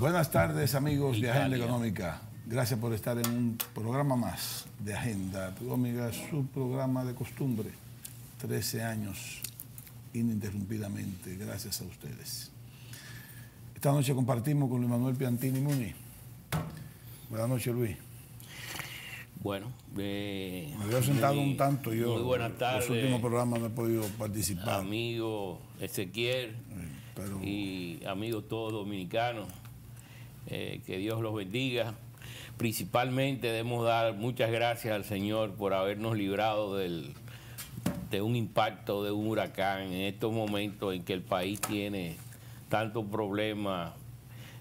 Buenas tardes, amigos de Agenda Italia. Económica. Gracias por estar en un programa más de Agenda Económica, su programa de costumbre. 13 años ininterrumpidamente, gracias a ustedes. Esta noche compartimos con Luis Manuel Piantini Muni. Buenas noches, Luis. Bueno, Me había sentado un tanto yo. Muy buenas tardes. Los últimos programas no he podido participar. Amigo Ezequiel Pero y amigos todos dominicanos, que Dios los bendiga. Principalmente debemos dar muchas gracias al Señor por habernos librado de un impacto de un huracán en estos momentos en que el país tiene tantos problemas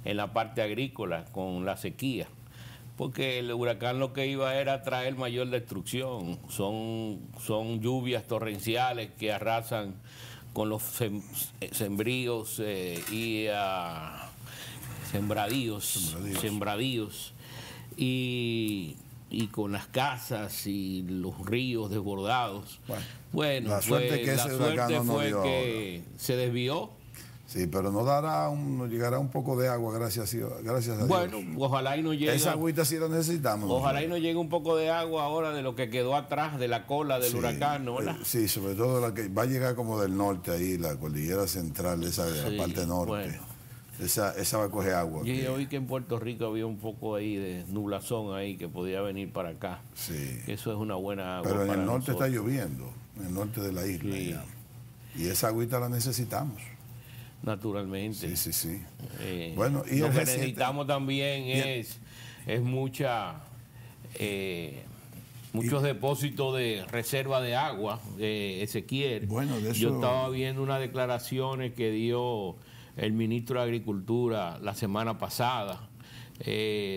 en la parte agrícola con la sequía. Porque el huracán lo que iba era a traer mayor destrucción. Son lluvias torrenciales que arrasan con los sembríos y sembradíos y con las casas y los ríos desbordados. Bueno, la suerte que ese huracán no nos dio que se desvió. sí, pero nos llegará un poco de agua, gracias a Dios. Bueno, ojalá y no llegue. Esa agüita sí la necesitamos. Ojalá y no llegue un poco de agua ahora de lo que quedó atrás de la cola del huracán, ¿no? Sí, sobre todo la que va a llegar como del norte ahí, la cordillera central de la parte norte. Bueno. Esa va a coger agua. Yo oí que en Puerto Rico había un poco ahí de nublazón ahí que podía venir para acá. Sí. Eso es una buena agua. Pero en para el norte nosotros. está lloviendo, en el norte de la isla. Sí. Ya. Y esa agüita la necesitamos. Naturalmente. Sí. Bueno, y lo el que reciente- necesitamos también es muchos depósitos de reserva de agua, Ezequiel. Bueno, de eso- Yo estaba viendo unas declaraciones que dio el ministro de Agricultura la semana pasada,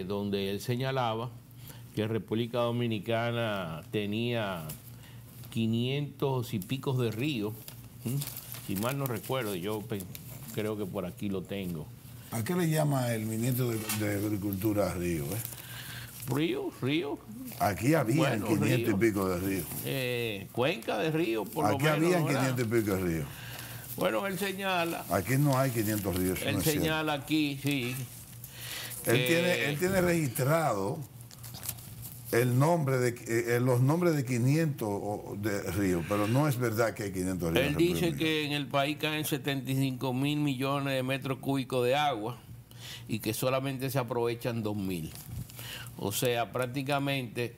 donde él señalaba que República Dominicana tenía 500 y picos de ríos, si mal no recuerdo, creo que por aquí lo tengo. ¿A qué le llama el ministro de Agricultura Río? Río, Aquí había Bueno, 500 río. y pico de ríos. cuenca de río, por lo Aquí menos. había ¿verdad? 500 y pico de ríos. Bueno, él señala, Aquí no hay 500 ríos. eso él no es cierto. señala aquí, sí. Él tiene registrado los nombres de 500 de ríos, pero no es verdad que hay 500 ríos. Él dice que en el país caen 75.000 millones de metros cúbicos de agua y que solamente se aprovechan 2.000. O sea, prácticamente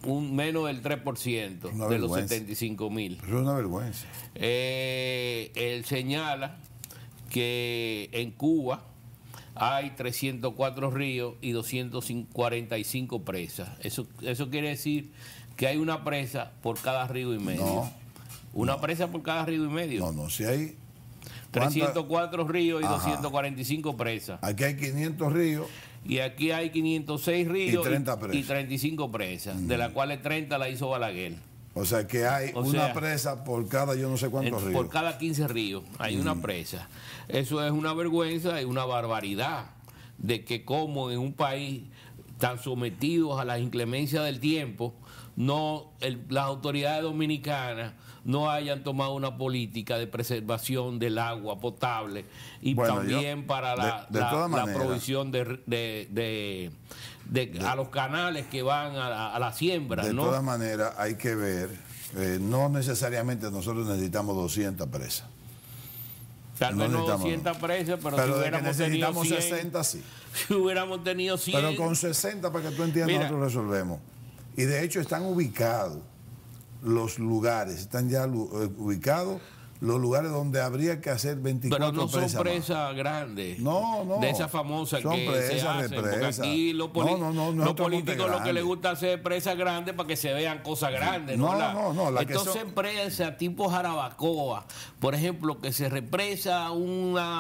menos del 3% Una de los vergüenza. 75.000. Eso es una vergüenza. Él señala que en Cuba hay 304 ríos y 245 presas. Eso quiere decir que hay una presa por cada río y medio. No. Una presa por cada río y medio. No, si hay... 304 ríos y Ajá. 245 presas. Aquí hay 500 ríos. Y aquí hay 506 ríos Y 30 presas. y 35 presas, de las cuales 30 la hizo Balaguer. O sea que hay O una sea, presa por cada yo no sé cuántos ríos. Por cada 15 ríos hay una presa. Eso es una vergüenza y una barbaridad de que como en un país tan sometidos a las inclemencias del tiempo, las autoridades dominicanas no hayan tomado una política de preservación del agua potable y Bueno, también para de todas la maneras, provisión a los canales que van a la siembra, de ¿no? todas maneras, hay que ver, no necesariamente nosotros necesitamos 200 presas. Tal vez no necesitamos, 200 presas, pero si de que hubiéramos tenido necesitamos 100, 60, sí. si hubiéramos tenido 100. Pero con 60, para que tú entiendas, Mira. nosotros resolvemos. Y de hecho están ubicados los lugares, están ya ubicados los lugares donde habría que hacer 24 Pero no son presas más. presas grandes. No. De esas famosas son que presas, se hacen. Porque represas. aquí los No, los otro monte políticos lo que grande. les gusta hacer presas grandes para que se vean cosas grandes. No, la que Entonces son- presas tipo Jarabacoa, por ejemplo, que se represa Sí,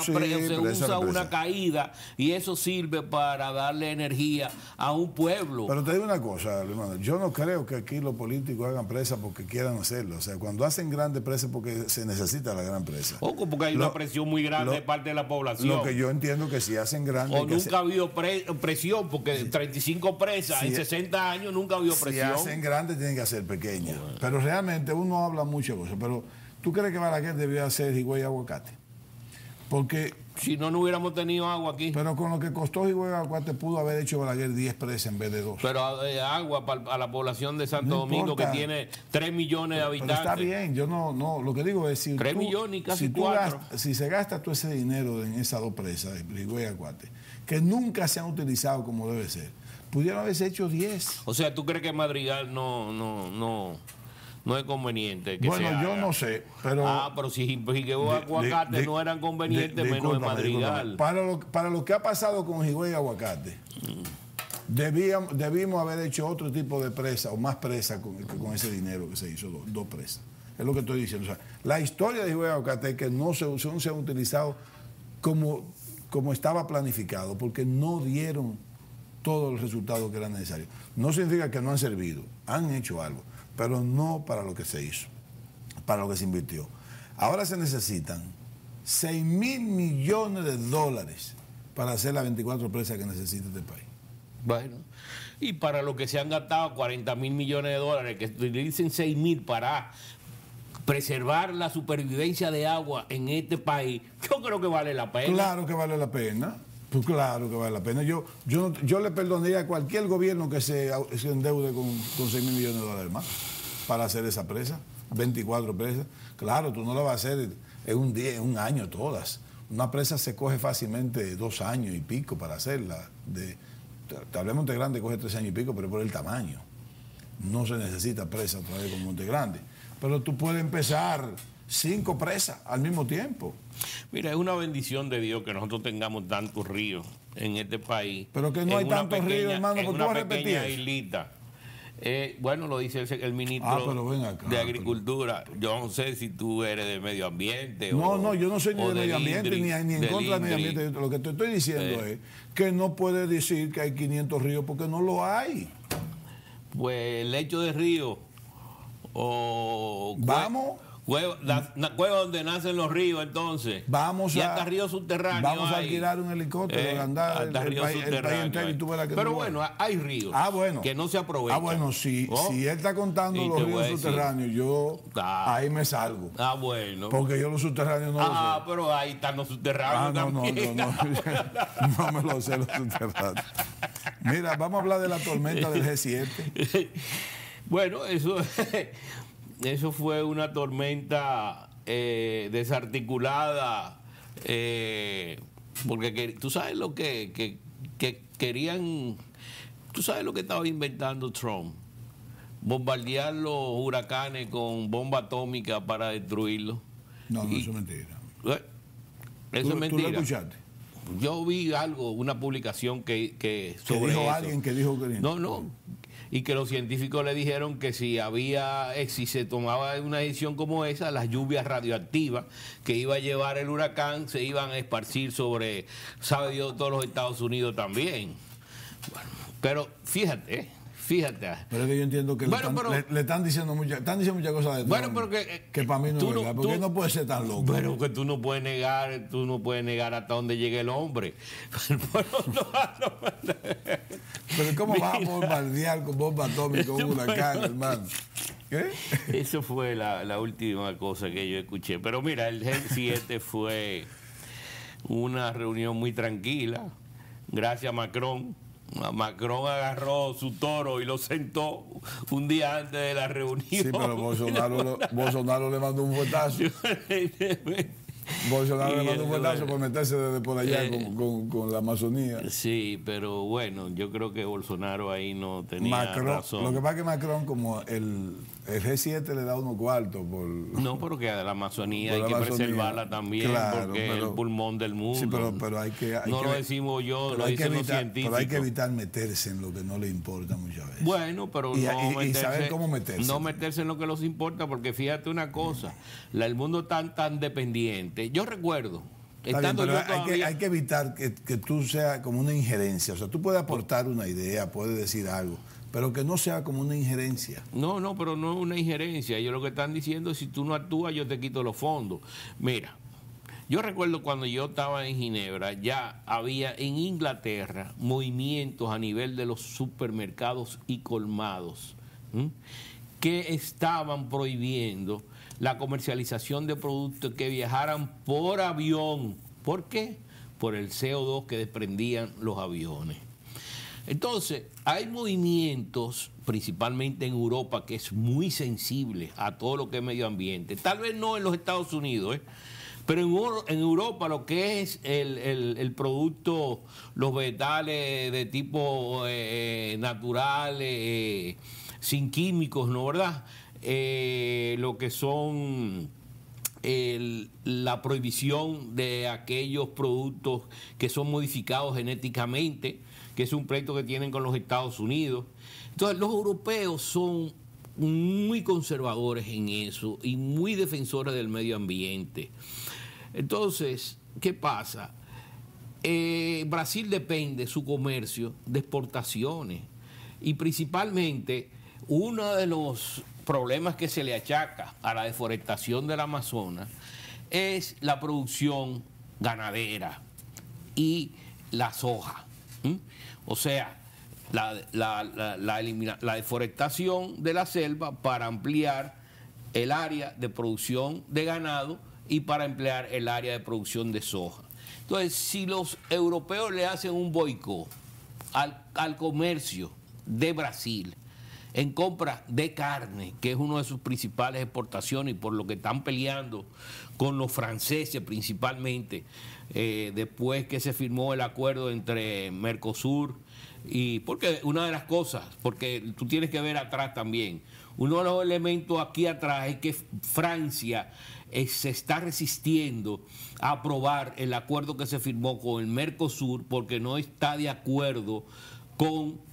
se usa represa. una caída y eso sirve para darle energía a un pueblo. Pero te digo una cosa, hermano, yo no creo que aquí los políticos hagan presas porque quieran hacerlo. O sea, cuando hacen grandes presas porque se necesita la gran presa. Ojo, porque hay una presión muy grande de parte de la población. Lo que yo entiendo que si hacen grandes... O nunca ha habido presión, porque 35 presas en 60 años nunca ha habido Si presión. hacen grandes tienen que hacer pequeñas. Pero realmente uno habla muchas cosas. Pero ¿tú crees que Balaguer debió hacer Higüey Aguacate? Porque si no, no hubiéramos tenido agua aquí. Pero con lo que costó Higüey Aguacate pudo haber hecho Balaguer 10 presas en vez de 2. Pero agua a la población de Santo Domingo, importa, que tiene 3 millones de habitantes. Pero está bien, yo no, lo que digo es si 3 millones y casi 4. Si se gasta todo ese dinero en esas 2 presas de Higüey Aguacate, que nunca se han utilizado como debe ser, pudieron haberse hecho 10. O sea, ¿tú crees que Madrigal no es conveniente que bueno, yo no sé, pero... pero si Higüey Aguacate no eran convenientes, menos de Madrigal. Para lo que ha pasado con Higüey Aguacate, debimos haber hecho otro tipo de presa, o más presa con ese dinero que se hizo, 2 presas. Es lo que estoy diciendo. O sea, la historia de Higüey Aguacate es que no se han utilizado como estaba planificado, porque no dieron todos los resultados que eran necesarios. No significa que no han servido, han hecho algo, pero no para lo que se hizo, para lo que se invirtió. Ahora se necesitan 6.000 millones de dólares para hacer las 24 presas que necesita este país. Bueno, y para lo que se han gastado 40.000 millones de dólares, que utilicen 6.000 para preservar la supervivencia de agua en este país, yo creo que vale la pena. Claro que vale la pena. Pues claro que vale la pena. Yo le perdonaría a cualquier gobierno que se endeude con 6.000 millones de dólares más para hacer esa presa, 24 presas. Claro, tú no la vas a hacer en un día, en un año todas. Una presa se coge fácilmente 2 años y pico para hacerla. Tal vez Monte Grande coge 3 años y pico, pero por el tamaño. No se necesita presa otra vez con Monte Grande. Pero tú puedes empezar 5 presas al mismo tiempo. Mira, es una bendición de Dios que nosotros tengamos tantos ríos en este país. Pero que no hay tantos ríos, hermano, porque tú vas a repetir una pequeña islita. Bueno, lo dice el ministro de Agricultura. Yo no sé si tú eres de medio ambiente. No, yo no soy ni de medio ambiente ni en contra del medio ambiente. Lo que te estoy diciendo es que no puedes decir que hay 500 ríos porque no lo hay. Pues el lecho de río vamos. Cueva donde nacen los ríos, entonces. Y hasta ríos subterráneos. Vamos a alquilar un helicóptero, andar hasta ríos subterráneos. Y tú verás que pero bueno, hay ríos que no se aprovechan. Bueno, si él está contando los ríos subterráneos, yo ahí me salgo. Bueno. Porque yo los subterráneos no los sé. Pero ahí están los subterráneos también. No me los sé los subterráneos. Mira, vamos a hablar de la tormenta del G7. Bueno, eso fue una tormenta desarticulada, porque tú sabes lo que querían, tú sabes lo que estaba inventando Trump, bombardear los huracanes con bomba atómica para destruirlos. No, eso es mentira. Eso es mentira. ¿Tú lo escuchaste? Yo vi algo, una publicación que sobre dijo eso. Alguien que dijo que no. Y que los científicos le dijeron que si se tomaba una decisión como esa, las lluvias radioactivas que iba a llevar el huracán se iban a esparcir sobre, sabe Dios, todos los Estados Unidos también. Bueno, pero fíjate. Pero es que yo entiendo que le están diciendo muchas cosas de Trump que para mí no es verdad, porque no puede ser tan loco. Pero que tú no puedes negar hasta dónde llegue el hombre. Pero ¿cómo vas a bombardear con bomba atómica un huracán, hermano? ¿Qué? Eso fue la última cosa que yo escuché. Pero mira, el G7 fue una reunión muy tranquila, gracias a Macron. Macron agarró su toro y lo sentó un día antes de la reunión. Sí, pero Bolsonaro le mandó un fuetazo. Bolsonaro le mandó un fuetazo por meterse desde por allá con la Amazonía. Sí, pero bueno, yo creo que Bolsonaro ahí no tenía razón. Lo que pasa es que Macron, como el G7 le da unos cuartos por... No, porque a la Amazonía hay que preservarla también, porque es el pulmón del mundo. Sí, pero hay que... No lo decimos yo, lo dicen los científicos. Pero hay que evitar meterse en lo que no le importa muchas veces. Bueno, pero y saber cómo meterse. No meterse en lo que les importa, porque fíjate una cosa, el mundo tan dependiente. Yo recuerdo... hay que evitar que tú seas como una injerencia. O sea, tú puedes aportar una idea, puedes decir algo, pero que no sea como una injerencia. No, pero no es una injerencia. Ellos lo que están diciendo es: si tú no actúas, yo te quito los fondos. Mira, yo recuerdo cuando yo estaba en Ginebra, ya había en Inglaterra movimientos a nivel de los supermercados y colmados que estaban prohibiendo la comercialización de productos que viajaran por avión ¿Por qué? Por el CO2 que desprendían los aviones. Entonces, hay movimientos, principalmente en Europa, que es muy sensible a todo lo que es medio ambiente. Tal vez no en los Estados Unidos, pero en Europa lo que es el producto, los vegetales de tipo natural, sin químicos, ¿no, verdad? Lo que son la prohibición de aquellos productos que son modificados genéticamente, que es un proyecto que tienen con los Estados Unidos. Entonces, los europeos son muy conservadores en eso y muy defensores del medio ambiente. Entonces, ¿qué pasa? Brasil depende su comercio de exportaciones y principalmente uno de los problemas que se le achaca a la deforestación del Amazonas es la producción ganadera y la soja. O sea, la deforestación de la selva para ampliar el área de producción de ganado y para emplear el área de producción de soja. Entonces, si los europeos le hacen un boicot al comercio de Brasil en compra de carne, que es una de sus principales exportaciones y por lo que están peleando con los franceses principalmente, después que se firmó el acuerdo entre Mercosur y porque una de las cosas, porque tú tienes que ver atrás también, uno de los elementos aquí atrás es que Francia se está resistiendo a aprobar el acuerdo que se firmó con el Mercosur porque no está de acuerdo con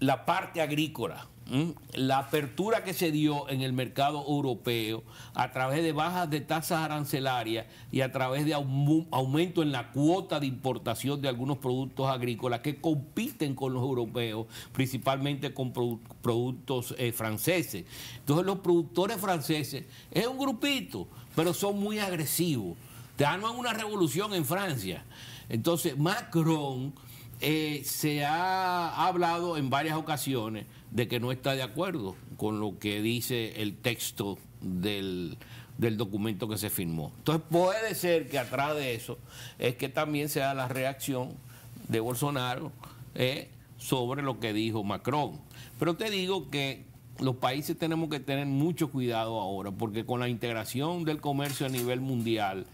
la parte agrícola. La apertura que se dio en el mercado europeo a través de bajas de tasas arancelarias y a través de aumento en la cuota de importación de algunos productos agrícolas que compiten con los europeos, principalmente con productos franceses. Entonces los productores franceses es un grupito, pero son muy agresivos. Te arman una revolución en Francia. Entonces Macron se ha hablado en varias ocasiones de que no está de acuerdo con lo que dice el texto del documento que se firmó. Entonces puede ser que atrás de eso es que también sea la reacción de Bolsonaro sobre lo que dijo Macron. Pero te digo que los países tenemos que tener mucho cuidado ahora, porque con la integración del comercio a nivel mundial,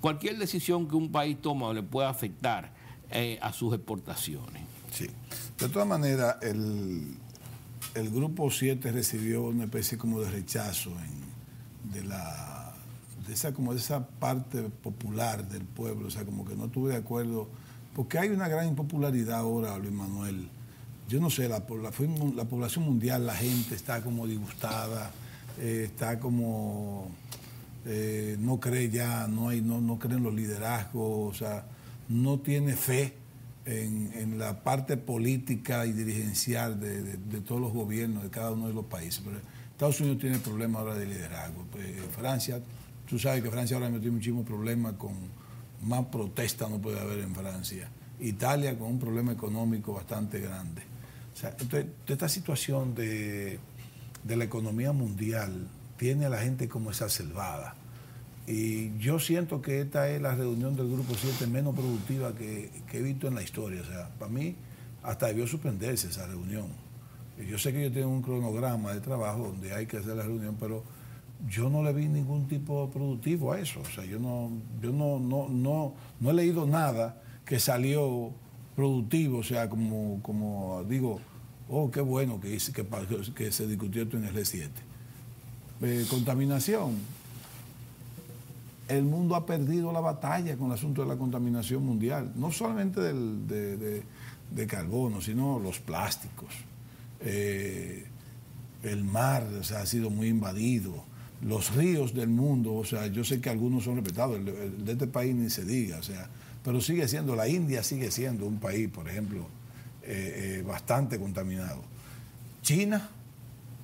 cualquier decisión que un país toma le puede afectar a sus exportaciones. Sí. De todas maneras, el Grupo 7 recibió una especie como de rechazo de esa parte popular del pueblo, o sea, como que no estuve de acuerdo, porque hay una gran impopularidad ahora, Luis Manuel. Yo no sé, la población mundial, la gente está como disgustada, está como no cree ya, no cree en los liderazgos, o sea, no tiene fe en la parte política y dirigencial de todos los gobiernos de cada uno de los países. Pero Estados Unidos tiene problemas ahora de liderazgo. Francia, tú sabes que Francia ahora tiene muchísimos problemas, con más protesta no puede haber en Francia. Italia con un problema económico bastante grande. O sea, entonces, esta situación de la economía mundial tiene a la gente como exacerbada. Y yo siento que esta es la reunión del Grupo 7 menos productiva que he visto en la historia. O sea, para mí hasta debió suspenderse esa reunión. Yo sé que ellos tienen un cronograma de trabajo donde hay que hacer la reunión, pero yo no le vi ningún tipo productivo a eso. O sea, yo no he leído nada que salió productivo. O sea, como digo, oh, qué bueno que se discutió esto en el G7. Contaminación. El mundo ha perdido la batalla con el asunto de la contaminación mundial, no solamente de carbono, sino los plásticos. El mar, o sea, ha sido muy invadido. Los ríos del mundo, o sea, yo sé que algunos son respetados, el de este país ni se diga, o sea, pero sigue siendo, la India sigue siendo un país, por ejemplo, bastante contaminado. China,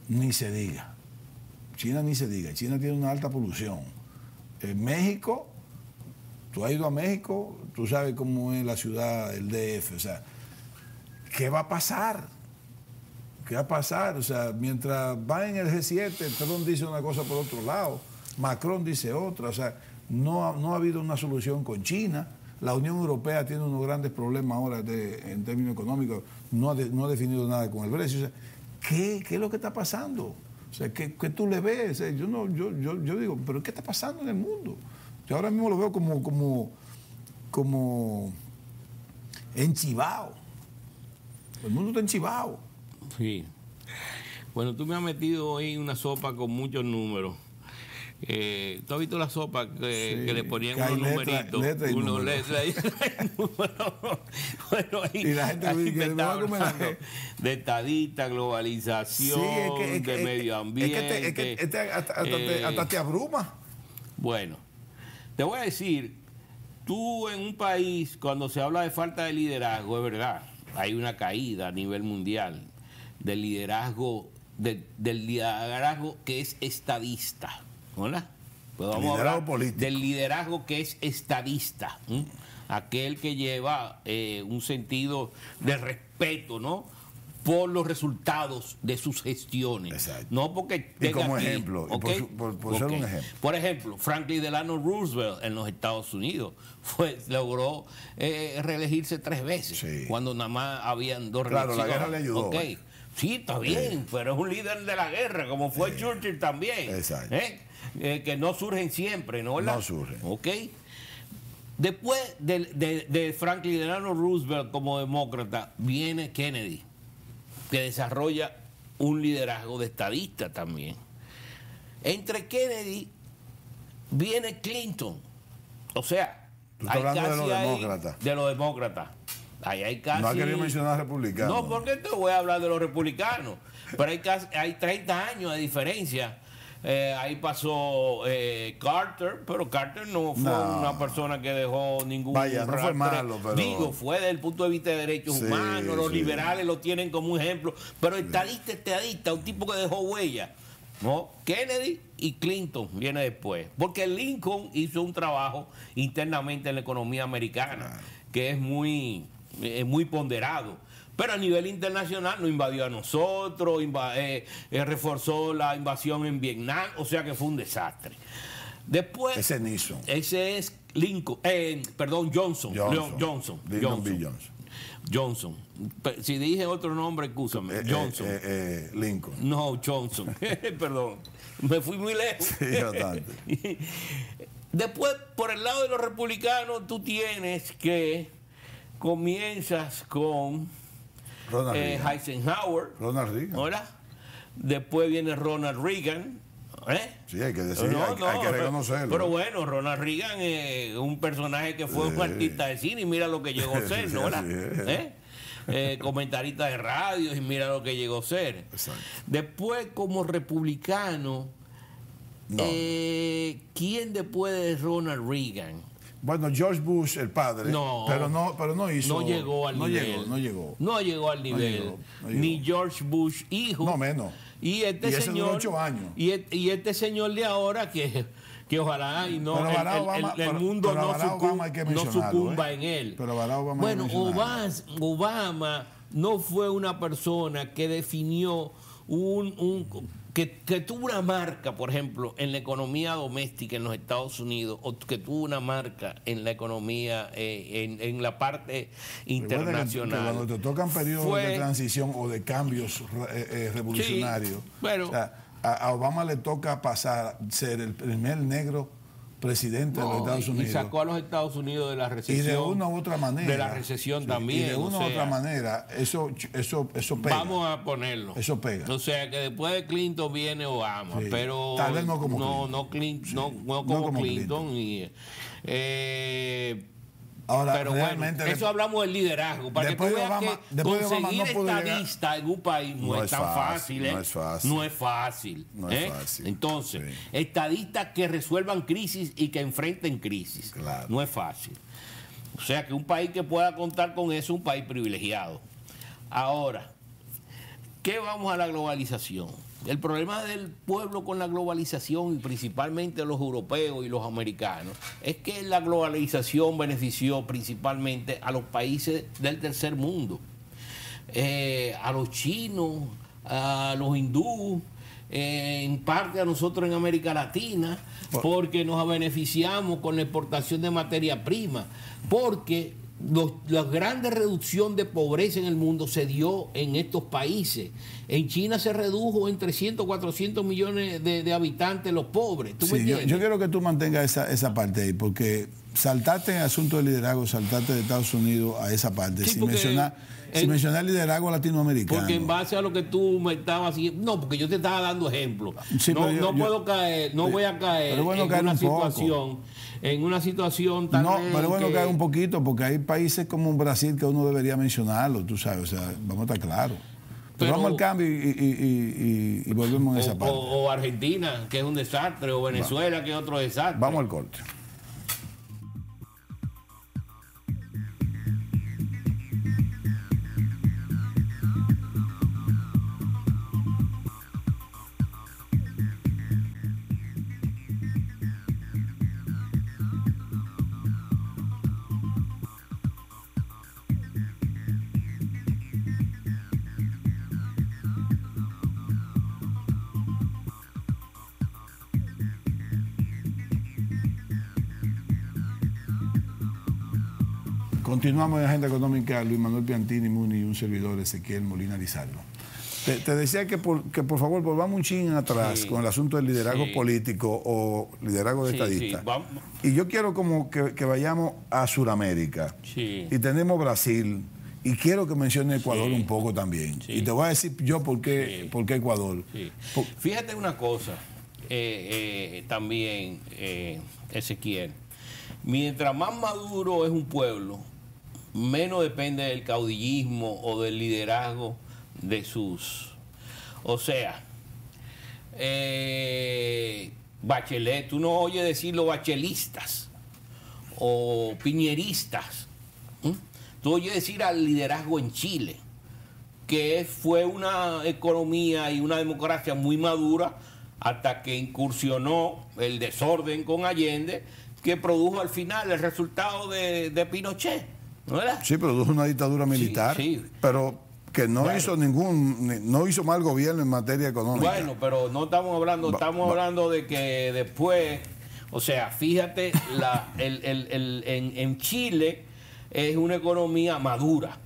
ni se diga. China tiene una alta polución. En México, tú has ido a México, tú sabes cómo es la ciudad, el DF, o sea, ¿qué va a pasar? ¿Qué va a pasar? O sea, mientras va en el G7, Trump dice una cosa por otro lado. Macron dice otra, o sea, no ha habido una solución con China. La Unión Europea tiene unos grandes problemas ahora en términos económicos, no ha definido nada con el Brexit. O sea, ¿qué es lo que está pasando? O sea, ¿qué tú le ves? Yo digo, ¿pero qué está pasando en el mundo? Yo ahora mismo lo veo como enchivado. El mundo está enchivado. Sí. Bueno, tú me has metido hoy una sopa con muchos números. ¿Tú has visto la sopa que le ponían unos numeritos? Bueno, ahí, y la gente me está hablando de estadista, globalización, de medio ambiente. Hasta te abruma. Bueno, te voy a decir, tú en un país, cuando se habla de falta de liderazgo, es verdad, hay una caída a nivel mundial del liderazgo, del liderazgo que es estadista. ¿Hola? Pues vamos a hablar del liderazgo que es estadista, aquel que lleva un sentido de respeto, ¿no?, por los resultados de sus gestiones. Exacto. No porque y como ejemplo, ¿okay? por ser un ejemplo. Por ejemplo, Franklin Delano Roosevelt en los Estados Unidos logró reelegirse 3 veces, sí, cuando nada más habían 2 reelecciones. Claro, la guerra le ayudó. Okay. Sí, está bien, pero es un líder de la guerra, como fue Churchill también. Exacto. Que no surgen siempre, ¿no? No surgen. Ok. Después de Franklin Delano Roosevelt como demócrata, viene Kennedy, que desarrolla un liderazgo de estadista también. Entre Kennedy viene Clinton. O sea, hay casi de los demócratas. De los demócratas. Ahí hay casi... No ha querido mencionar republicanos. No, porque te voy a hablar de los republicanos. Pero hay 30 años de diferencia. Ahí pasó Carter, pero Carter no fue una persona que dejó ningún... Vaya, no fue malo, pero... Digo, fue desde el punto de vista de derechos humanos, los liberales lo tienen como un ejemplo, pero estadista, un tipo que dejó huella, ¿no? Kennedy y Clinton viene después, porque Lincoln hizo un trabajo internamente en la economía americana, que es muy ponderado. Pero a nivel internacional nos invadió a nosotros, reforzó la invasión en Vietnam, o sea que fue un desastre. Después... Ese es Nixon. Ese es Johnson. Johnson. Si dije otro nombre, excúsame. Johnson. Lincoln. No, Johnson. Perdón. Me fui muy lejos. Sí, bastante. Después, por el lado de los republicanos, tú tienes que comienzas con Eisenhower. Ronald Reagan. ¿Hola? Después viene Ronald Reagan. Sí, hay que decirlo, hay que reconocerlo. Pero bueno, Ronald Reagan es un personaje que fue un artista de cine y mira lo que llegó a ser, ¿no? Comentarista de radio y mira lo que llegó a ser. Exacto. Después, como republicano, ¿quién después de Ronald Reagan? Bueno, George Bush, el padre, pero no hizo... No llegó al nivel. No llegó al nivel. Ni George Bush hijo. No, menos. Y este señor... 8 años. Y este señor de ahora que ojalá y no el mundo no sucumba en él. Pero Obama, bueno, Obama no fue una persona que definió que tuvo una marca, por ejemplo, en la economía doméstica en los Estados Unidos, o que tuvo una marca en la economía, en la parte internacional. Que cuando te tocan periodos de transición o de cambios revolucionarios, bueno, o sea, a Obama le toca pasar ser el primer negro presidente de los Estados Unidos. Y sacó a los Estados Unidos de la recesión. Y de una u otra manera. De la recesión también. Y de una u otra manera, eso pega. Vamos a ponerlo. Eso pega. O sea, que después de Clinton viene Obama, pero tal vez no como Clinton. No como Clinton. Ahora, pero bueno, eso hablamos del liderazgo. Para que tú veas que conseguir estadista en un país no es tan fácil. No es fácil. Entonces, estadistas que resuelvan crisis y que enfrenten crisis. Claro. No es fácil. O sea, que un país que pueda contar con eso es un país privilegiado. Ahora, ¿qué vamos a la globalización? El problema del pueblo con la globalización, y principalmente los europeos y los americanos, es que la globalización benefició principalmente a los países del tercer mundo, a los chinos, a los hindúes, en parte a nosotros en América Latina, porque nos beneficiamos con la exportación de materia prima, porque la grande reducción de pobreza en el mundo se dio en estos países. En China se redujo en 300, 400 millones de habitantes los pobres. ¿Tú me entiendes? Yo quiero que tú mantengas esa parte ahí, porque saltaste en el asunto del liderazgo, saltaste de Estados Unidos a esa parte, sin mencionar el liderazgo latinoamericano. Porque en base a lo que tú me estabas haciendo, no, porque yo te estaba dando ejemplos. Sí, no puedo caer, no voy a caer en una situación tan... No, pero es bueno caer un poquito, porque hay países como Brasil que uno debería mencionarlo, tú sabes, o sea, vamos a estar claros. Pero vamos al cambio y volvemos a esa parte. O Argentina, que es un desastre, o Venezuela, que es otro desastre. Vamos al corte. Continuamos en Agenda Económica, Luis Manuel Piantini Muni y un servidor, Ezequiel Molina Lizardo. Te decía que por favor volvamos un chin atrás con el asunto del liderazgo político o liderazgo de estadista. Y yo quiero como que vayamos a Sudamérica. Y tenemos Brasil. Y quiero que mencione Ecuador un poco también. Y te voy a decir yo por qué Ecuador. Fíjate una cosa, también, Ezequiel. Mientras más maduro es un pueblo, menos depende del caudillismo o del liderazgo de sus... O sea, Bachelet, tú no oyes decir los bachelistas o piñeristas. Tú oyes decir al liderazgo en Chile, que fue una economía y una democracia muy madura hasta que incursionó el desorden con Allende, que produjo al final el resultado de Pinochet, ¿no era? Sí, produjo una dictadura militar, pero que no hizo mal gobierno en materia económica. Bueno, pero no estamos hablando, hablando de que después, o sea, fíjate, en Chile es una economía madura.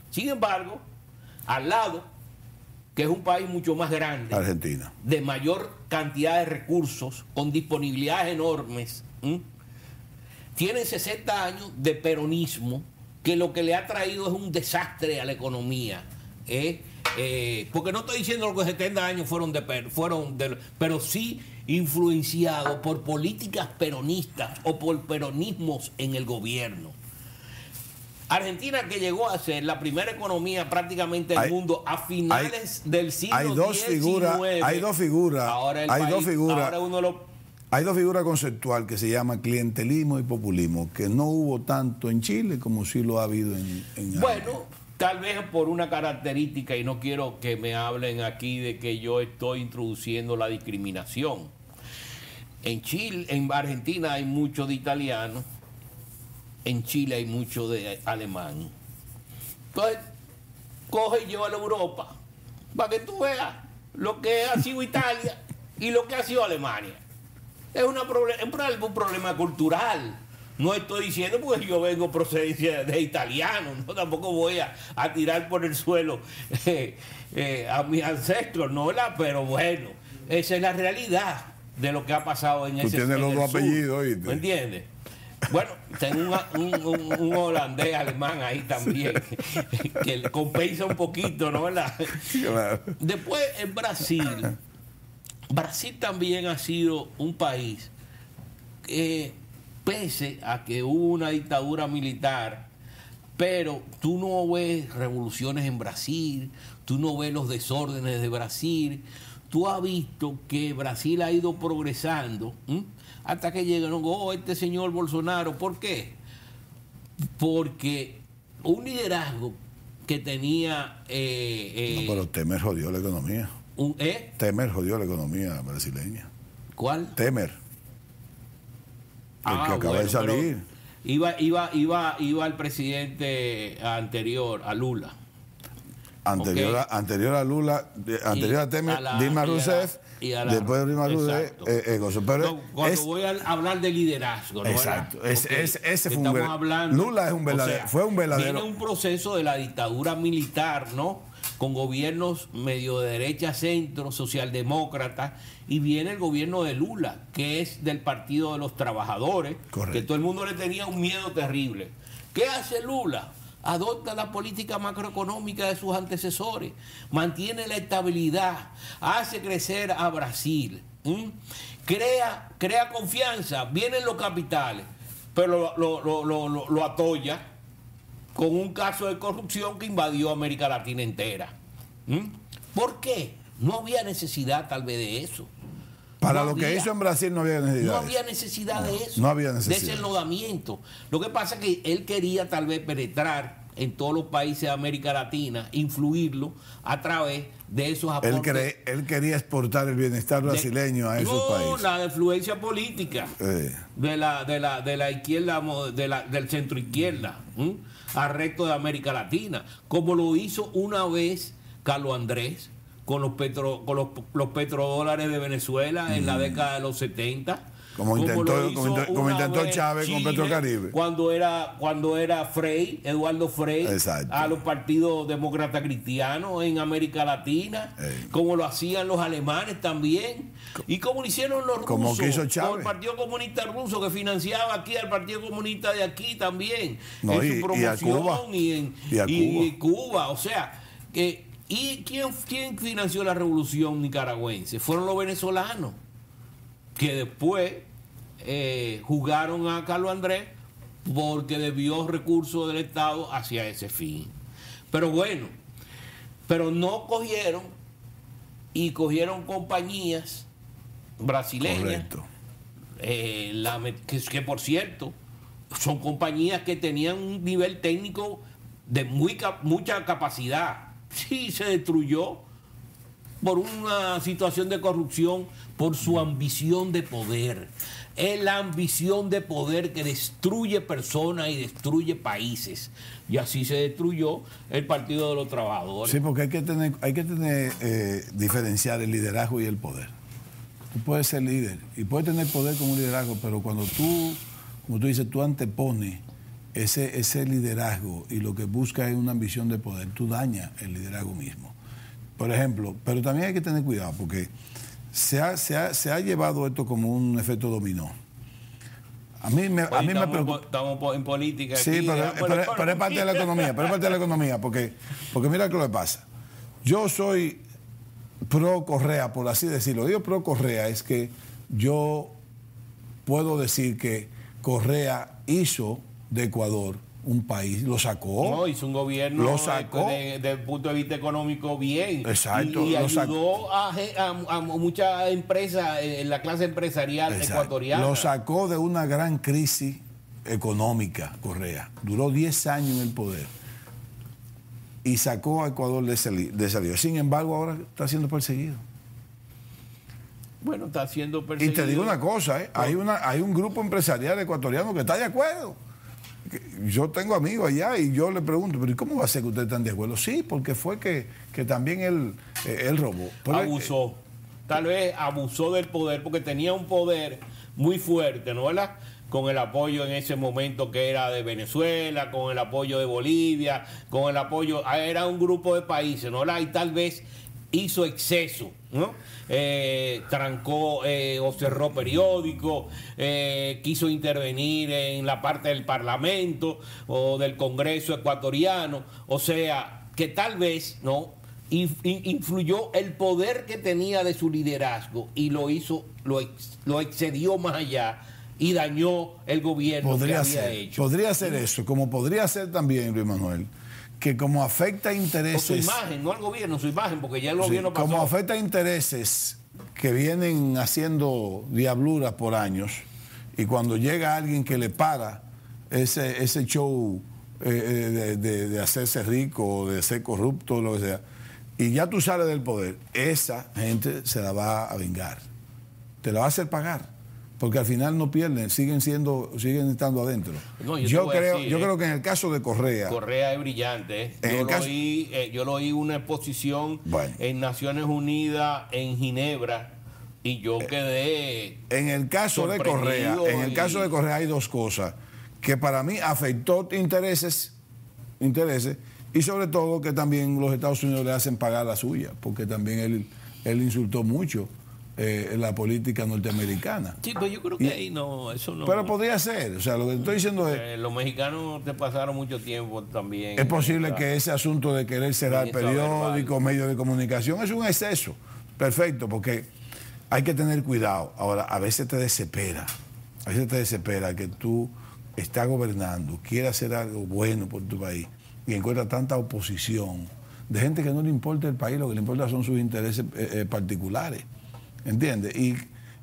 Sin embargo, al lado, que es un país mucho más grande, Argentina, de mayor cantidad de recursos, con disponibilidades enormes, tienen 60 años de peronismo, que lo que le ha traído es un desastre a la economía. Porque no estoy diciendo que los 70 años pero sí influenciados por políticas peronistas o por peronismos en el gobierno. Argentina, que llegó a ser la primera economía prácticamente del mundo a finales del siglo XIX. Hay dos figuras. Hay dos figuras conceptuales que se llaman clientelismo y populismo, que no hubo tanto en Chile como sí lo ha habido en Bueno, tal vez por una característica, y no quiero que me hablen aquí de que yo estoy introduciendo la discriminación. En Chile, en Argentina hay mucho de italiano, en Chile hay mucho de alemán. Entonces, coge y lleva a la Europa para que tú veas lo que ha sido Italia y lo que ha sido Alemania. Es un problema cultural. No estoy diciendo porque yo vengo procedencia de italiano, no, tampoco voy a tirar por el suelo a mis ancestros, no, pero bueno, esa es la realidad de lo que ha pasado en ese sur. Tú tienes los dos apellidos, ¿viste? ¿Me entiendes? Bueno, tengo un holandés alemán ahí también, que compensa un poquito, ¿no? Claro. Después, en Brasil también ha sido un país que, pese a que hubo una dictadura militar, pero tú no ves revoluciones en Brasil, tú no ves los desórdenes de Brasil, tú has visto que Brasil ha ido progresando, hasta que llegó este señor Bolsonaro. ¿Por qué? Porque un liderazgo que tenía... no, pero Temer jodió la economía. Temer jodió la economía brasileña. ¿Cuál? Temer. El que acaba de salir. Iba el presidente anterior, a Lula. Anterior a Lula, anterior a Dilma Rousseff, después de Dilma Rousseff, pero cuando voy a hablar de liderazgo, ¿no? Exacto, ese fue Lula es un verdadero, fue un verdadero. Viene un proceso de la dictadura militar, ¿no? Con gobiernos medio de derecha, centro, socialdemócrata, y viene el gobierno de Lula, que es del Partido de los Trabajadores, correcto, que todo el mundo le tenía un miedo terrible. ¿Qué hace Lula? Adopta la política macroeconómica de sus antecesores, mantiene la estabilidad, hace crecer a Brasil, crea confianza, vienen los capitales, pero lo atolla con un caso de corrupción que invadió América Latina entera. ¿Por qué? No había necesidad tal vez de eso. Para lo que hizo en Brasil no había necesidad. No había necesidad de eso. No había necesidad. De ese enlodamiento. Lo que pasa es que él quería tal vez penetrar en todos los países de América Latina, influirlo a través de esos aportes. Él quería exportar el bienestar brasileño a esos países. No, la influencia política de la izquierda, del centro izquierda, al resto de América Latina, como lo hizo una vez Carlos Andrés con los petrodólares de Venezuela en la década de los 70. Como intentó Chávez con Petrocaribe. Cuando era Eduardo Frei, exacto, a los partidos demócratas cristianos en América Latina, como lo hacían los alemanes también, y como lo hicieron los rusos, como que hizo Chávez, con el Partido Comunista Ruso, que financiaba aquí al Partido Comunista de aquí también, no, en su promoción y a Cuba. O sea, que ¿y quién financió la revolución nicaragüense? Fueron los venezolanos, que después jugaron a Carlos Andrés porque debió recursos del Estado hacia ese fin. Pero bueno, pero no cogieron compañías brasileñas, que por cierto son compañías que tenían un nivel técnico de mucha capacidad. Sí, se destruyó por una situación de corrupción, por su ambición de poder. Es la ambición de poder que destruye personas y destruye países. Y así se destruyó el Partido de los Trabajadores. Sí, porque hay que diferenciar el liderazgo y el poder. Tú puedes ser líder y puedes tener poder como un liderazgo, pero cuando como tú dices, tú antepones ese liderazgo y lo que busca es una ambición de poder, tú dañas el liderazgo mismo. Por ejemplo, pero también hay que tener cuidado porque se ha llevado esto como un efecto dominó. A mí me preocupa. Estamos en política. Sí, aquí, pero es parte de la economía, porque mira lo que pasa. Yo soy pro Correa, por así decirlo. Digo pro Correa es que yo puedo decir que Correa hizo de Ecuador un país, lo sacó. No, hizo un gobierno lo sacó desde el punto de vista económico bien. Exacto. Y ayudó a muchas empresas, en la clase empresarial ecuatoriana. Lo sacó de una gran crisis económica, Correa. Duró 10 años en el poder. Y sacó a Ecuador de ese lío. Sin embargo, ahora está siendo perseguido. Bueno, está siendo perseguido. Y te digo una cosa, hay un grupo empresarial ecuatoriano que está de acuerdo. Yo tengo amigos allá y yo le pregunto, pero ¿cómo va a ser que ustedes están de acuerdo? Sí, porque fue que también él robó. Pero abusó. Tal vez abusó del poder porque tenía un poder muy fuerte, ¿no? ¿Verdad? Con el apoyo en ese momento que era de Venezuela, con el apoyo de Bolivia, con el apoyo... Era un grupo de países, ¿no? ¿Verdad? Y tal vez hizo exceso, ¿no? Trancó o cerró periódicos, quiso intervenir en la parte del Parlamento o del Congreso ecuatoriano, o sea, que tal vez, ¿no?, influyó el poder que tenía de su liderazgo y lo excedió más allá y dañó el gobierno que había hecho. Podría ser eso, como podría ser también, Luis Manuel, que como afecta intereses... O su imagen, no al gobierno, su imagen, porque ya el gobierno pasó. Como afecta intereses que vienen haciendo diabluras por años, y cuando llega alguien que le para ese show de hacerse rico o de ser corrupto o lo que sea, y ya tú sales del poder, esa gente se la va a vengar. Te la va a hacer pagar. porque al final no pierden, siguen estando adentro. No, yo creo que en el caso de Correa es brillante. Yo lo oí una exposición en Naciones Unidas en Ginebra y yo quedé en el caso de Correa hay dos cosas que para mí afectó intereses y sobre todo que también los Estados Unidos le hacen pagar la suya, porque también él insultó mucho la política norteamericana. Sí, pues yo creo que ahí no, eso no. Pero podría ser, o sea, lo que estoy diciendo es... los mexicanos te pasaron mucho tiempo también. Es posible que ese asunto de querer cerrar periódicos, medios de comunicación, es un exceso. Perfecto, porque hay que tener cuidado. Ahora, a veces te desespera que tú estás gobernando, quieras hacer algo bueno por tu país y encuentras tanta oposición de gente que no le importa el país, lo que le importa son sus intereses particulares. ¿Entiendes? Y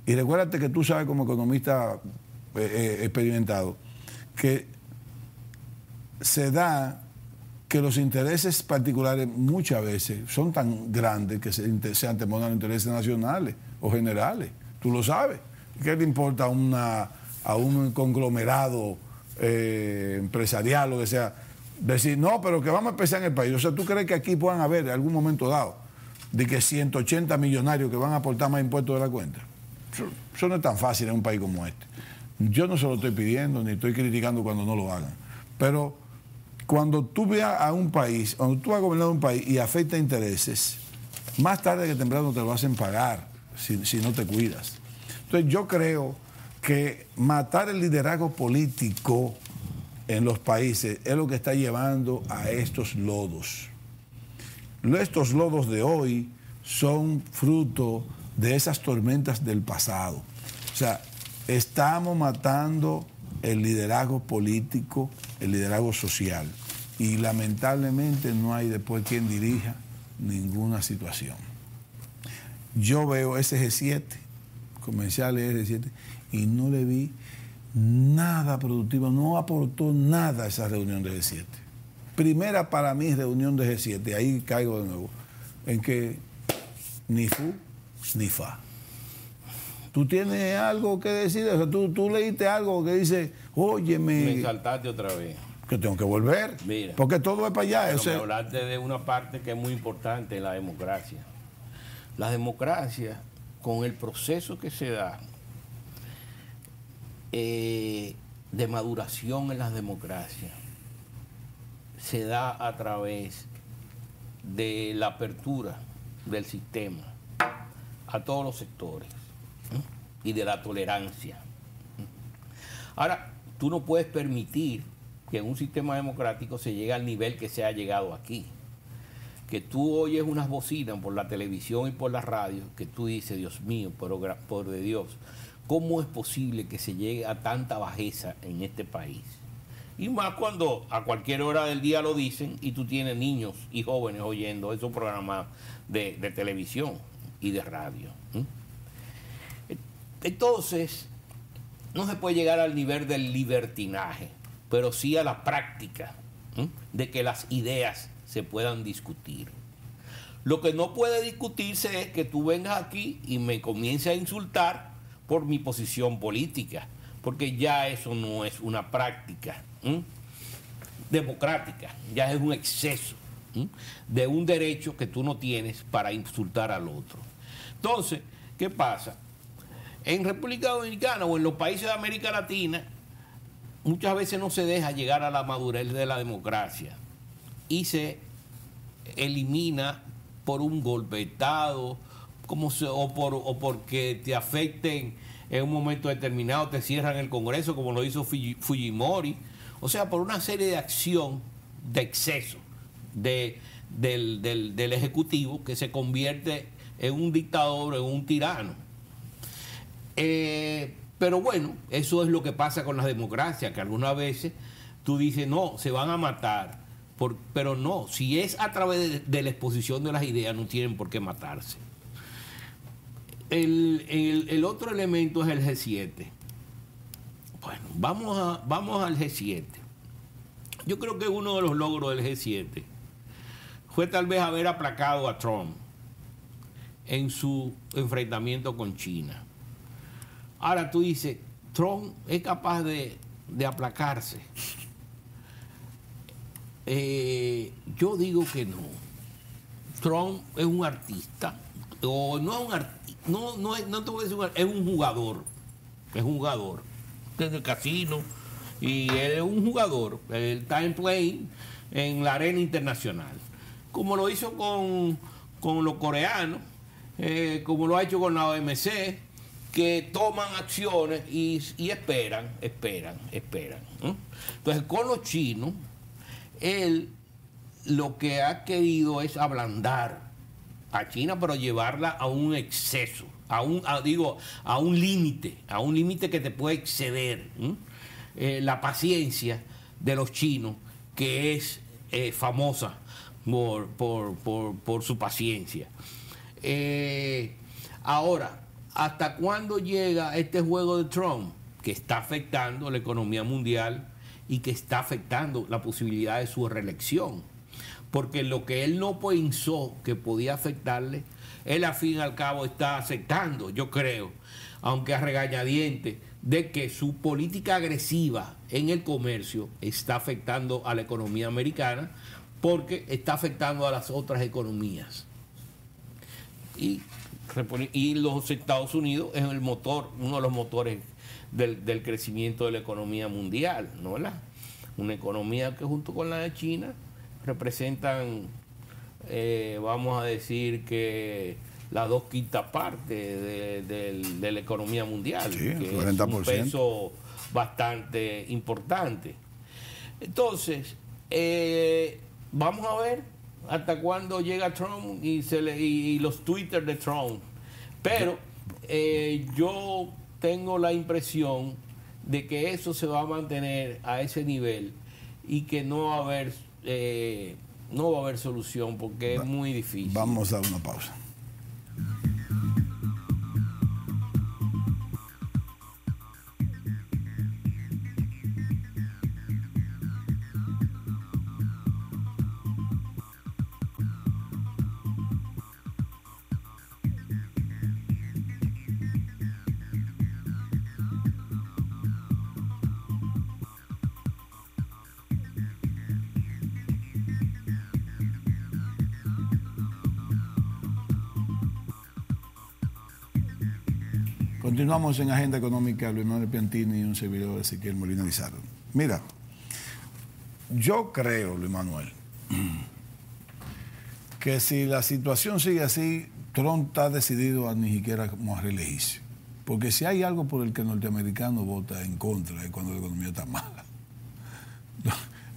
recuérdate que tú sabes como economista experimentado que se da que los intereses particulares muchas veces son tan grandes que se anteponen a los intereses nacionales o generales. Tú lo sabes. ¿Qué le importa a un conglomerado empresarial o que sea? Decir, no, pero que vamos a empezar en el país. O sea, ¿tú crees que aquí puedan haber en algún momento dado de que 180 millonarios que van a aportar más impuestos de la cuenta? Eso no es tan fácil en un país como este. Yo no se lo estoy pidiendo ni estoy criticando cuando no lo hagan. Pero cuando tú veas a un país, cuando tú vas a gobernar un país y afecta intereses, más tarde que temprano te lo hacen pagar si no te cuidas. Entonces yo creo que matar el liderazgo político en los países es lo que está llevando a estos lodos. Estos lodos de hoy son fruto de esas tormentas del pasado. O sea, estamos matando el liderazgo político, el liderazgo social. Y lamentablemente no hay después quien dirija ninguna situación. Yo veo ese G7, comencé a leer el G7 y no le vi nada productivo, no aportó nada a esa reunión de G7. Primera para mí reunión de G7, ahí caigo de nuevo, en que ni fu ni fa. ¿Tú tienes algo que decir? O sea, tú leíste algo que dice, óyeme... Me saltaste otra vez. Que tengo que volver. Mira, porque todo es para allá. Pero me hablaste de una parte que es muy importante en la democracia. La democracia, con el proceso que se da de maduración en las democracias, se da a través de la apertura del sistema a todos los sectores y de la tolerancia. Ahora, tú no puedes permitir que en un sistema democrático se llegue al nivel que se ha llegado aquí. Que tú oyes unas bocinas por la televisión y por la radio, que tú dices, Dios mío, por de Dios, ¿cómo es posible que se llegue a tanta bajeza en este país? Y más cuando a cualquier hora del día lo dicen y tú tienes niños y jóvenes oyendo esos programas de televisión y de radio. Entonces, no se puede llegar al nivel del libertinaje, pero sí a la práctica de que las ideas se puedan discutir. Lo que no puede discutirse es que tú vengas aquí y me comiences a insultar por mi posición política, porque ya eso no es una práctica democrática, ya es un exceso de un derecho que tú no tienes para insultar al otro. Entonces, ¿qué pasa? En República Dominicana o en los países de América Latina, muchas veces no se deja llegar a la madurez de la democracia y se elimina por un golpe de Estado o porque te afecten en un momento determinado, te cierran el Congreso como lo hizo Fujimori, o sea, por una serie de acción de exceso del Ejecutivo que se convierte en un dictador, en un tirano. Pero bueno, eso es lo que pasa con las democracias, que algunas veces tú dices, no, se van a matar, pero no, si es a través de la exposición de las ideas, no tienen por qué matarse. El otro elemento es el G7. Bueno, vamos al G7. Yo creo que uno de los logros del G7 fue tal vez haber aplacado a Trump en su enfrentamiento con China. Ahora tú dices, Trump es capaz de aplacarse. Yo digo que no. Trump es un artista, o no es un artista, no te voy a decir es un jugador. Es un jugador. Desde el casino. Y él es un jugador. Él está en play en la arena internacional. Como lo hizo con los coreanos, como lo ha hecho con la OMC, que toman acciones y esperan. ¿Eh? Entonces, con los chinos, él lo que ha querido es ablandar a China, pero llevarla a un exceso, a un límite que te puede exceder. La paciencia de los chinos, que es famosa por su paciencia. Ahora, ¿hasta cuándo llega este juego de Trump? Que está afectando la economía mundial y que está afectando la posibilidad de su reelección. Porque lo que él no pensó que podía afectarle, él al fin y al cabo está aceptando, yo creo, aunque a regañadientes, de que su política agresiva en el comercio está afectando a la economía americana, porque está afectando a las otras economías. Y los Estados Unidos es el motor, uno de los motores del crecimiento de la economía mundial, ¿no? Una economía que junto con la de China representan, vamos a decir que las 2/5 partes de la economía mundial, sí, que 40%. es un peso bastante importante. Entonces, vamos a ver hasta cuándo llega Trump y los Twitter de Trump. Pero yo tengo la impresión de que eso se va a mantener a ese nivel y que no va a haber solución, porque es muy difícil. Vamos a dar una pausa. Continuamos en Agenda Económica, Luis Manuel Piantini y un servidor, Ezequiel Molina Lizardo. Mira, yo creo, Luis Manuel, que si la situación sigue así, Trump está decidido a ni siquiera como a reelegirse. Porque si hay algo por el que el norteamericano vota en contra es cuando la economía está mala.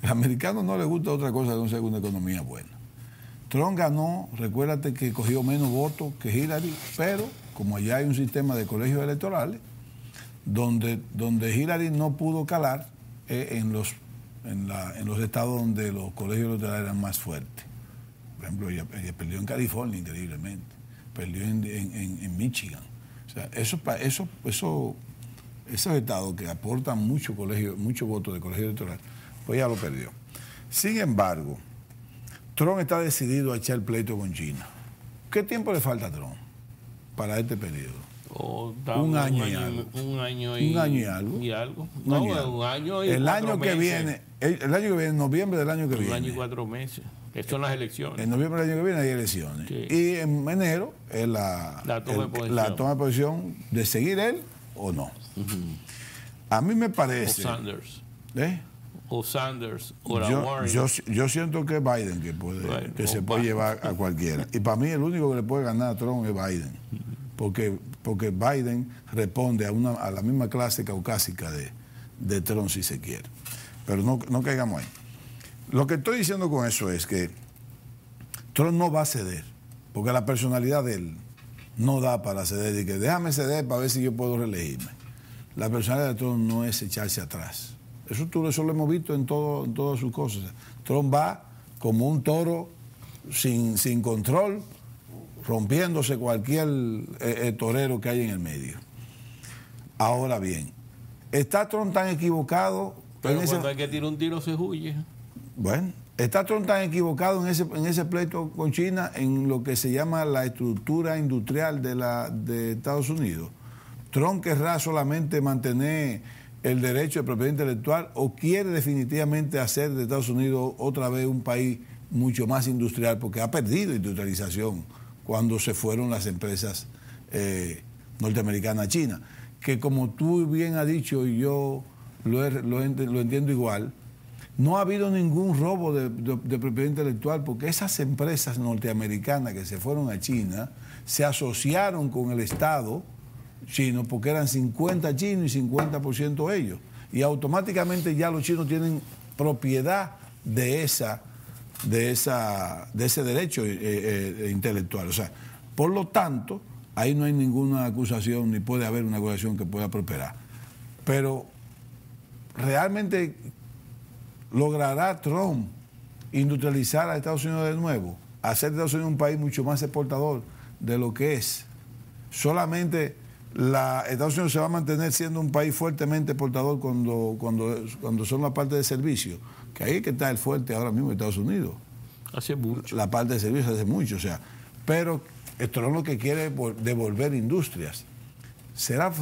Al americano no le gusta otra cosa que no sea una economía buena. Trump ganó, recuérdate que cogió menos votos que Hillary, pero como allá hay un sistema de colegios electorales, donde Hillary no pudo calar en los estados donde los colegios electorales eran más fuertes. Por ejemplo, ella perdió en California, increíblemente, perdió en Michigan. O sea, esos estados que aportan mucho votos de colegio electoral, pues ya lo perdió. Sin embargo, Trump está decidido a echar pleito con China. ¿Qué tiempo le falta a Trump para este periodo? Un año y algo. Un año y algo. El año que viene, noviembre del año que viene. Un año y 4 meses. Estas son las elecciones. En noviembre del año que viene hay elecciones. Sí. Y en enero es la toma de posición de seguir él o no. A mí me parece... O Sanders. ¿Eh? O Sanders o la Warren. Yo siento que es Biden que se puede llevar a cualquiera. Y para mí el único que le puede ganar a Trump es Biden. Porque Biden responde a la misma clase caucásica de Trump, si se quiere. Pero no caigamos ahí. Lo que estoy diciendo con eso es que Trump no va a ceder, porque la personalidad de él no da para ceder. Y que déjame ceder para ver si yo puedo reelegirme. La personalidad de Trump no es echarse atrás. Eso lo hemos visto en todas sus cosas. Trump va como un toro sin control, rompiéndose cualquier torero que hay en el medio. Ahora bien, ¿está Trump tan equivocado? Pero cuando hay que tirar un tiro se huye. Bueno, ¿está Trump tan equivocado en ese pleito con China en lo que se llama la estructura industrial de Estados Unidos? ¿Trump querrá solamente mantener el derecho de propiedad intelectual o quiere definitivamente hacer de Estados Unidos otra vez un país mucho más industrial? Porque ha perdido industrialización cuando se fueron las empresas norteamericanas a China. Que como tú bien has dicho y yo lo entiendo igual, no ha habido ningún robo de propiedad intelectual porque esas empresas norteamericanas que se fueron a China se asociaron con el Estado chino porque eran 50 chinos y 50% ellos. Y automáticamente ya los chinos tienen propiedad de ese derecho intelectual. O sea, por lo tanto, ahí no hay ninguna acusación ni puede haber una acusación que pueda prosperar. Pero realmente logrará Trump industrializar a Estados Unidos de nuevo, hacer de Estados Unidos un país mucho más exportador de lo que es. Solamente Estados Unidos se va a mantener siendo un país fuertemente exportador cuando son la parte de servicio, que ahí es que está el fuerte ahora mismo de Estados Unidos. Hace mucho. La parte de servicios hace mucho, o sea, pero Trump lo que quiere es devolver industrias. ¿Será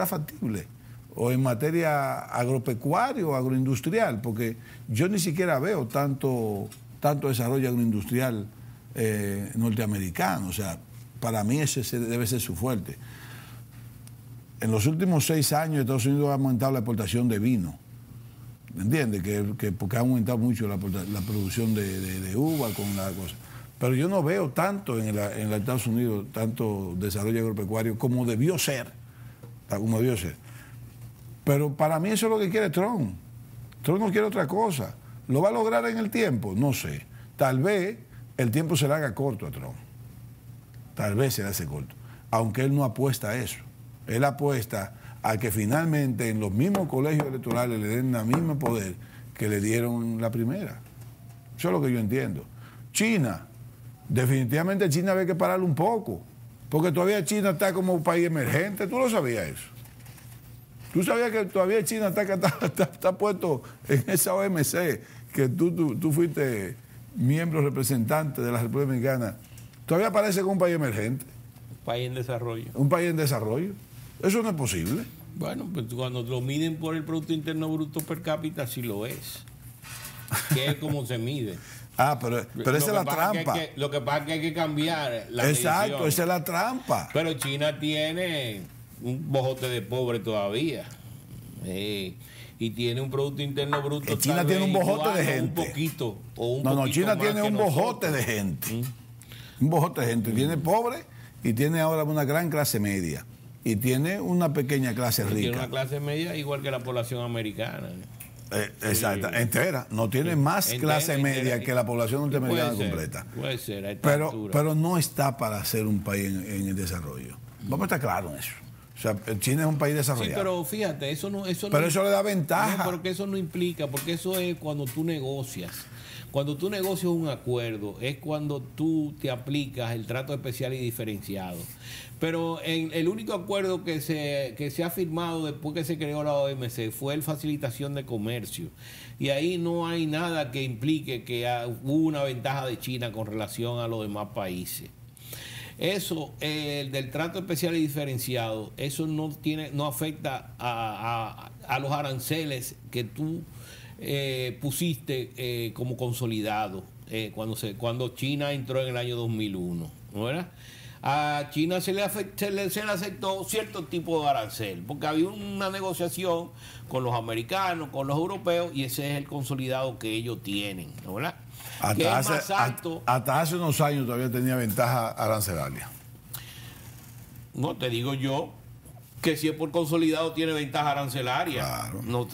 factible? O en materia agropecuaria o agroindustrial, porque yo ni siquiera veo tanto desarrollo agroindustrial norteamericano. O sea, para mí ese debe ser su fuerte. En los últimos 6 años Estados Unidos ha aumentado la exportación de vino. ¿Me entiendes? Porque ha aumentado mucho la producción de uva con la cosa. Pero yo no veo tanto en los Estados Unidos, tanto desarrollo agropecuario como debió ser. Pero para mí eso es lo que quiere Trump. Trump no quiere otra cosa. ¿Lo va a lograr en el tiempo? No sé. Tal vez el tiempo se le haga corto a Trump. Tal vez se le hace corto. Aunque él no apuesta a eso. Él apuesta a que finalmente en los mismos colegios electorales le den el mismo poder que le dieron la primera. Eso es lo que yo entiendo. China, definitivamente China había que pararlo un poco, porque todavía China está como un país emergente. ¿Tú lo sabías eso? ¿Tú sabías que todavía China está puesto en esa OMC, que tú fuiste miembro representante de la República Dominicana? Todavía parece como un país emergente. Un país en desarrollo. Un país en desarrollo. Eso no es posible. Bueno, pues cuando lo miden por el Producto Interno Bruto per cápita, sí lo es. Que es como se mide. Pero esa es la trampa. Lo que pasa es que hay que cambiar la Exacto, medición. esa es la trampa. Pero China tiene un bojote de pobre todavía. Y tiene un Producto Interno Bruto. China tiene un bojote de gente. Un poquito. China tiene un bojote de gente. Un bojote de gente. Tiene pobre y tiene ahora una gran clase media. Y tiene una pequeña clase rica. Tiene una clase media igual que la población americana. Exacto, entera. No tiene más clase media que la población norteamericana completa. Puede ser, pero no está para ser un país en el desarrollo. Vamos a estar claros en eso. O sea, China es un país desarrollado. Sí, pero fíjate, eso le da ventaja. No, porque eso no implica, porque eso es cuando tú negocias. Cuando tú negocias un acuerdo, es cuando tú te aplicas el trato especial y diferenciado. Pero el único acuerdo que se ha firmado después que se creó la OMC fue el facilitación de comercio. Y ahí no hay nada que implique que hubo una ventaja de China con relación a los demás países. Eso, del trato especial y diferenciado, eso no afecta a los aranceles que tú pusiste como consolidado cuando China entró en el año 2001, ¿no era? A China se le aceptó cierto tipo de arancel, porque había una negociación con los americanos, con los europeos, y ese es el consolidado que ellos tienen, ¿no verdad? Hasta hace unos años todavía tenía ventaja arancelaria. No, te digo yo que si es por consolidado tiene ventaja arancelaria. Claro.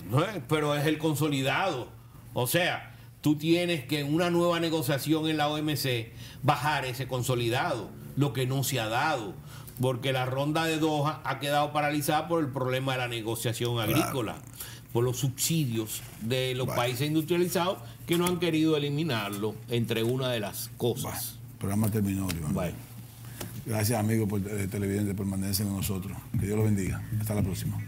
Pero es el consolidado. O sea, tú tienes que en una nueva negociación en la OMC bajar ese consolidado, lo que no se ha dado, porque la ronda de Doha ha quedado paralizada por el problema de la negociación agrícola, por los subsidios de los países industrializados que no han querido eliminarlo, entre una de las cosas. El programa terminó, Iván. Gracias, amigos televidentes, por mantenerse con nosotros. Que Dios los bendiga. Hasta la próxima.